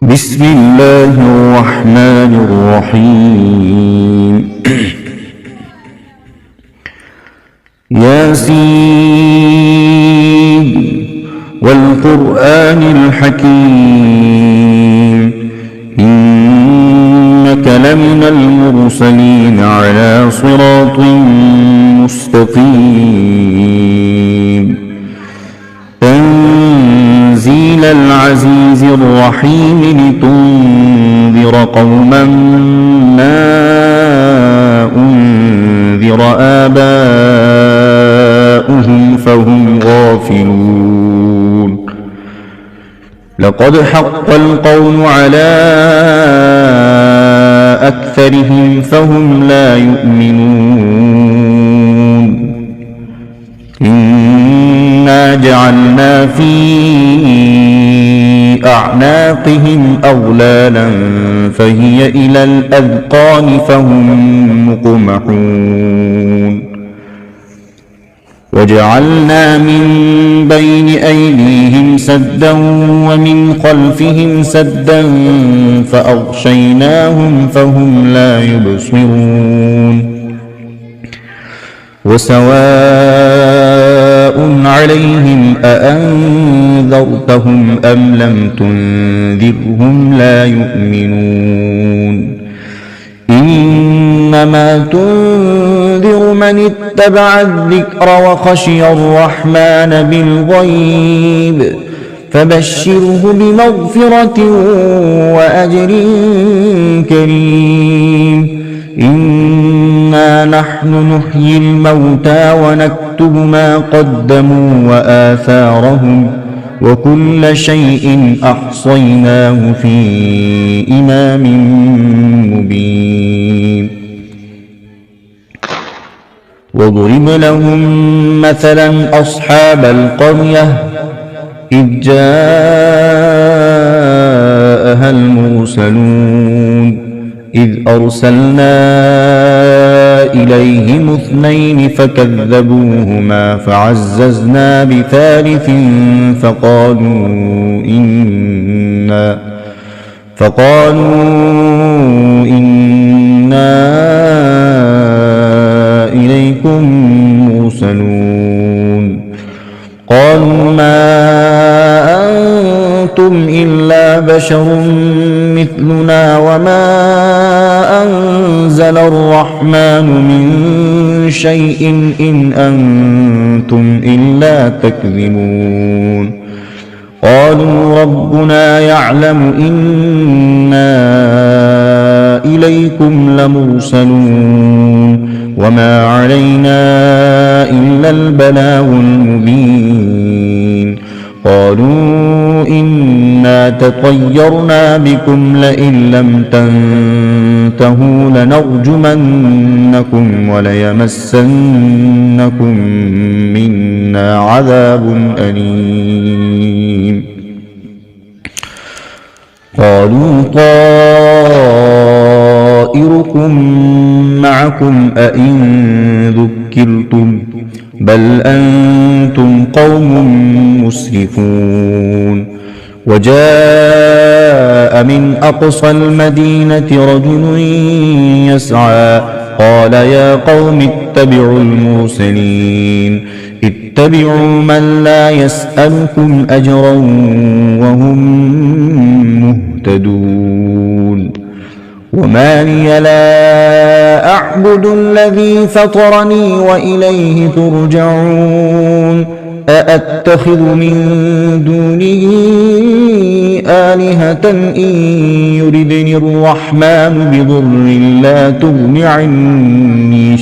بسم الله الرحمن الرحيم ياسين والقرآن الحكيم إنك لمن المرسلين على صراط مستقيم تنزيل العزيز الرحيم لتنذر قوما ما أنذر آباؤهم فهم غافلون لقد حق القول على أكثرهم فهم لا يؤمنون إنا جعلنا في أعناقهم أغلالا فهي إلى الأذقان فهم مقمحون وجعلنا من بين أيديهم سدا ومن خلفهم سدا فأغشيناهم فهم لا يبصرون وسواء عليهم أأنذرتهم أم لم تنذرهم لا يؤمنون إنما تنذر من اتبع الذكر وخشي الرحمن بالغيب فبشره بمغفرة وأجر كريم إنا نحن نحيي الموتى ونكتب ما قدموا وآثارهم وكل شيء أحصيناه في إمام مبين واضرب لهم مثلا أصحاب القرية إذ جاءها المرسلون إذ أرسلنا إليهم اثنين فكذبوهما فعززنا بثالث فقالوا إنا إليكم مرسلون قالوا ما أنتم إلا بشر مثلنا وما أنزل الرحمن من شيء إن أنتم إلا تكذبون قالوا ربنا يعلم إنا إليكم لمرسلون وما علينا إلا البلاغ المبين قالوا إنا تطيرنا بكم لئن لم تنتهوا لنرجمنكم وليمسنكم منا عذاب أليم قالوا طائركم معكم أئن ذكرتم بل أنتم قوم مسرفون وجاء من أقصى المدينة رجل يسعى قال يا قوم اتبعوا المرسلين اتبعوا من لا يسألكم أجرا وهم مهتدون وما لي لا أعبد الذي فطرني وإليه ترجعون أأتخذ من دونه آلهة إن يردني الرحمن بضر لا تغن عني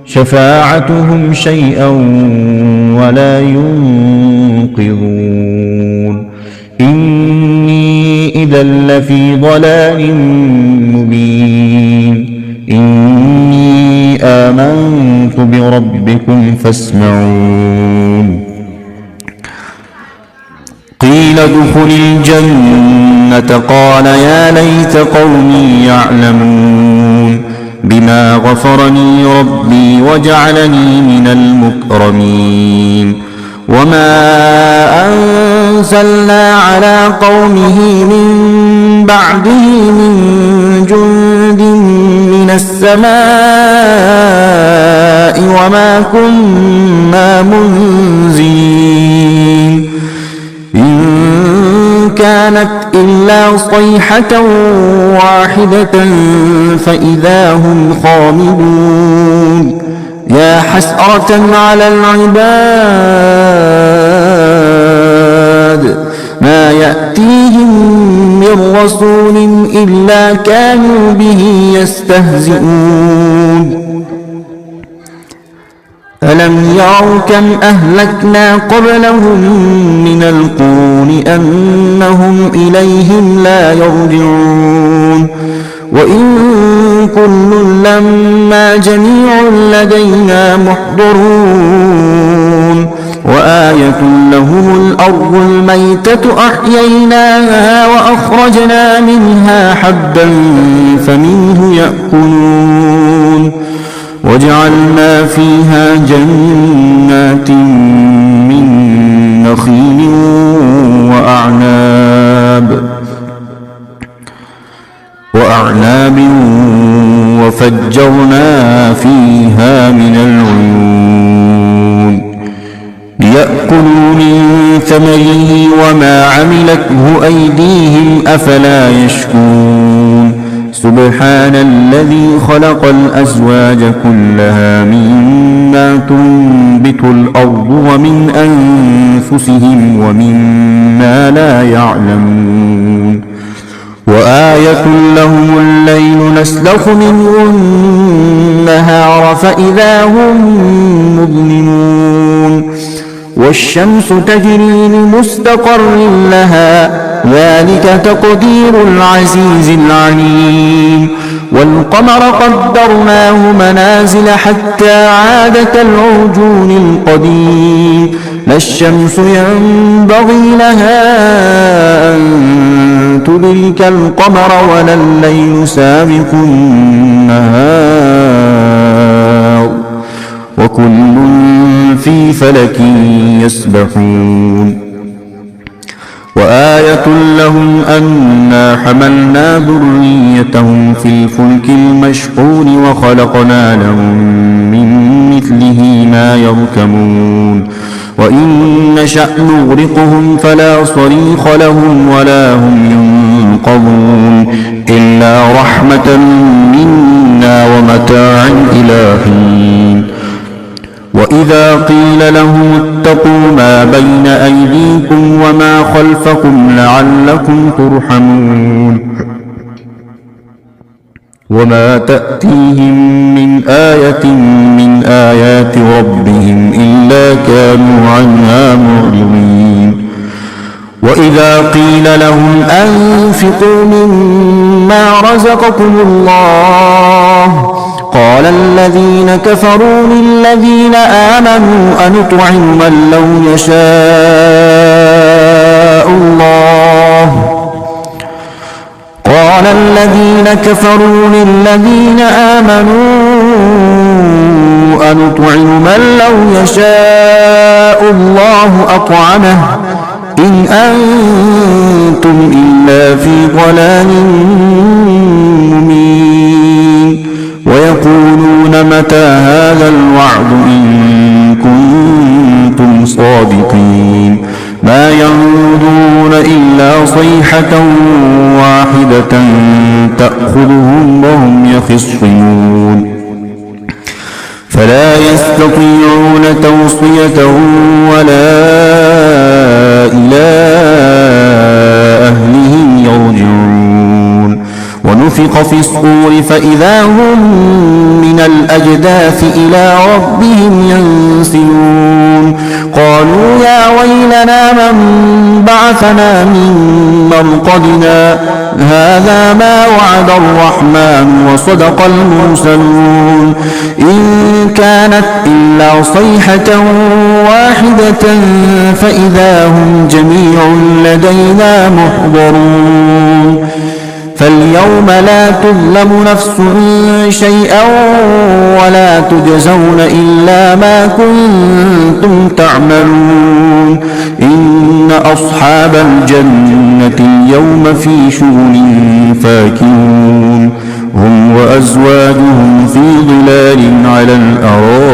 شفاعتهم شيئا ولا ينقذون إني إذا لفي ضلال مبين إني آمنت بربكم فاسمعون قيل ادخل الجنة قال يا ليت قومي يعلمون بما غفرني ربي وجعلني من المكرمين وما أرسلنا على قومه من بعده من جند من السماء وما كنا منزلين إن كانت إلا صيحة واحدة فإذا هم خامدون يا حسرة على العباد ما يأتيهم من رسول إلا كانوا به يستهزئون ألم يروا كم أهلكنا قبلهم من القرون أنهم إليهم لا يرجعون وإن كل لما جميع لدينا محضرون وآية لهم الأرض الميتة أحييناها وأخرجنا منها حبا فمنه يأكلون وجعلنا فيها جنات من نخيل وأعناب وفجرنا فيها من العيون ليأكلوا من ثمره وما عملته أيديهم أفلا يشكرون سبحان الذي خلق الأزواج كلها مما تنبت الأرض ومن أنفسهم ومما لا يعلمون وآية لهم الليل نسلخ منه النهار فإذا هم مظلمون والشمس تجري لمستقر لها ذلك تقدير العزيز العليم والقمر قدرناه منازل حتى عاد كالعرجون القديم لا الشمس ينبغي لها أن تدرك القمر ولا الليل سابق النهار وكل في فلك يسبحون وآية لهم أنا حملنا ذريتهم في الفلك المشحون وخلقنا لهم من مثله ما يركبون وإن نشأ نغرقهم فلا صريخ لهم ولا هم ينقذون إلا رحمة منا ومتاعا إلى حين وإذا قيل لهم اتقوا ما بين أيديكم وما خلفكم لعلكم ترحمون وما تأتيهم من آية من آيات ربهم إلا كانوا عنها معرضين وإذا قيل لهم أنفقوا مما رزقكم الله قال الذين كفروا للذين آمنوا أنطعم من لو يشاء الله قال الذين كفروا للذين آمنوا أنطعم من لو يشاء الله أطعمه إن أنتم إلا في ضلال مبين ويقولون متى هذا الوعد إن كنتم صادقين ما ينظرون إلا صيحة واحدة تأخذهم وهم يخصمون فلا يستطيعون توصية ولا إلى أهلهم يرجعون ونفخ في الصور فإذا هم من الأجداث إلى ربهم ينسلون قالوا يا ويلنا من بعثنا من مرقدنا هذا ما وعد الرحمن وصدق المرسلون إن كانت إلا صيحة واحدة فإذا هم جميع لدينا محضرون فاليوم لا تظلم نفس شيئا ولا تجزون إلا ما كنتم تعملون إن أصحاب الجنة اليوم في شغل فاكهون هم وأزواجهم في ظلال على الأرائك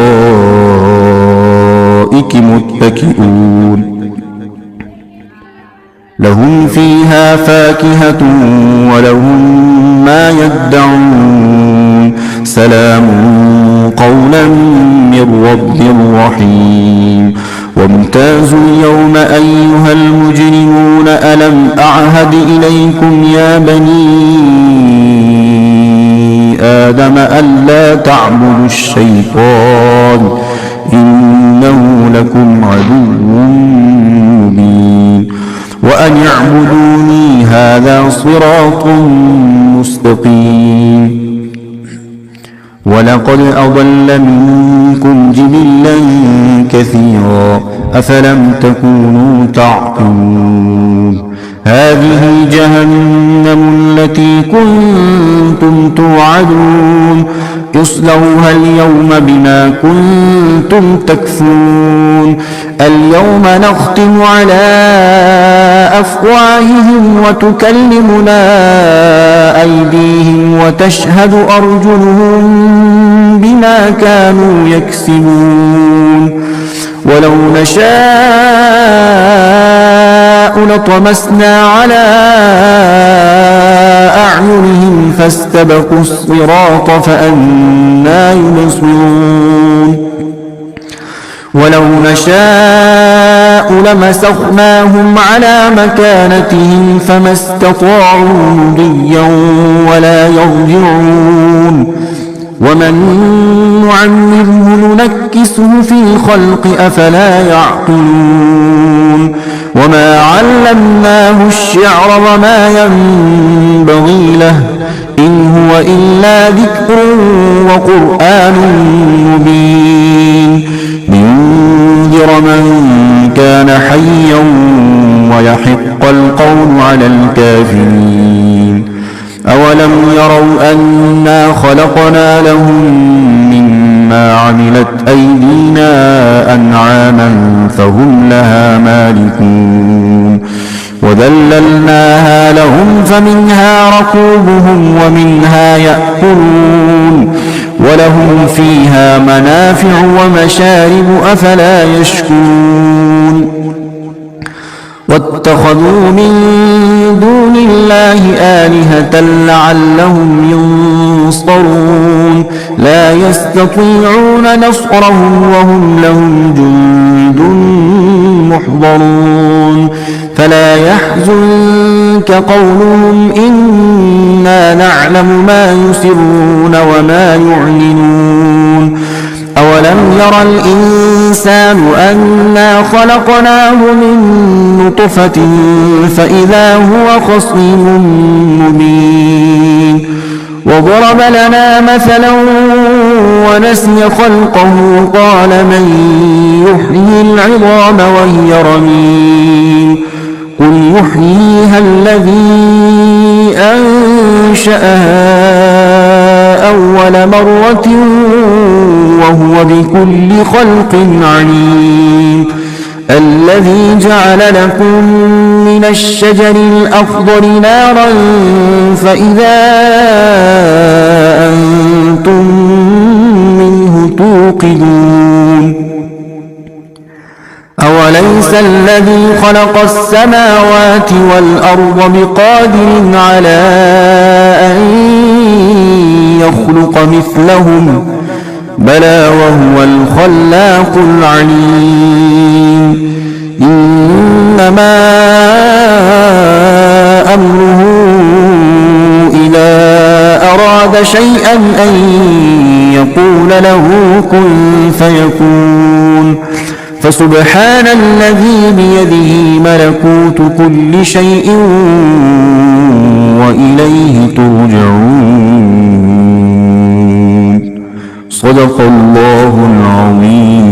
متكئون لهم فيها فاكهة ولهم ما يدعون سلام قولا من رب رحيم وامتازوا اليوم أيها المجرمون ألم أعهد إليكم يا بني آدم ألا تعبدوا الشيطان إنه لكم عدو مبين وأن اعبدوني هذا صراط مستقيم ولقد أضل منكم جبلا كثيرا أفلم تكونوا تعقلون هذه جهنم التي كنتم توعدون اصلوها اليوم بما كنتم تكفرون اليوم نختم على أفواههم وتكلمنا أيديهم وتشهد أرجلهم بما كانوا يكسبون ولو نشاء لطمسنا على أعينهم فاستبقوا الصراط فأنى يبصرون ولو نشاء لمسخناهم على مكانتهم فما استطاعوا مضيا ولا يرجعون ومن نعمره ننكسه في الخلق أفلا يعقلون وما علمناه الشعر وما ينبغي له إن هو إلا ذكر وقرآن مبين لينذر من كان حيا ويحق القول على الكافرين أولم يروا أنا خلقنا لهم مما عملت أيدينا أنعاما فهم لها مالكون وذللناها لهم فمنها ركوبهم ومنها يأكلون ولهم فيها منافع ومشارب أفلا يشكرون واتخذوا من دون الله آلهة لعلهم ينصرون لا يستطيعون نصرهم وهم لهم جند محضرون فلا يحزنك قولهم إنا نعلم ما يسرون وما يعلنون أولم ير الإنسان أنا خلقناه من نطفة فإذا هو خصيم مبين وضرب لنا مثلا ونسي خلقه قال من يحيي العظام وهي رميم قل يحييها الذي أنشأها أول مرة وهو بكل خلق عليم الذي جعل لكم من الشجر الأخضر نارا فإذا أنتم منه توقدون أوليس الذي خلق السماوات والأرض بقادر على أن يخلق مثلهم بلى وهو الخلاق العليم إنما أمره إذا أراد شيئا أن يقول له كن فيكون فسبحان الذي بيده ملكوت كل شيء وإليه ترجعون صدق الله العظيم.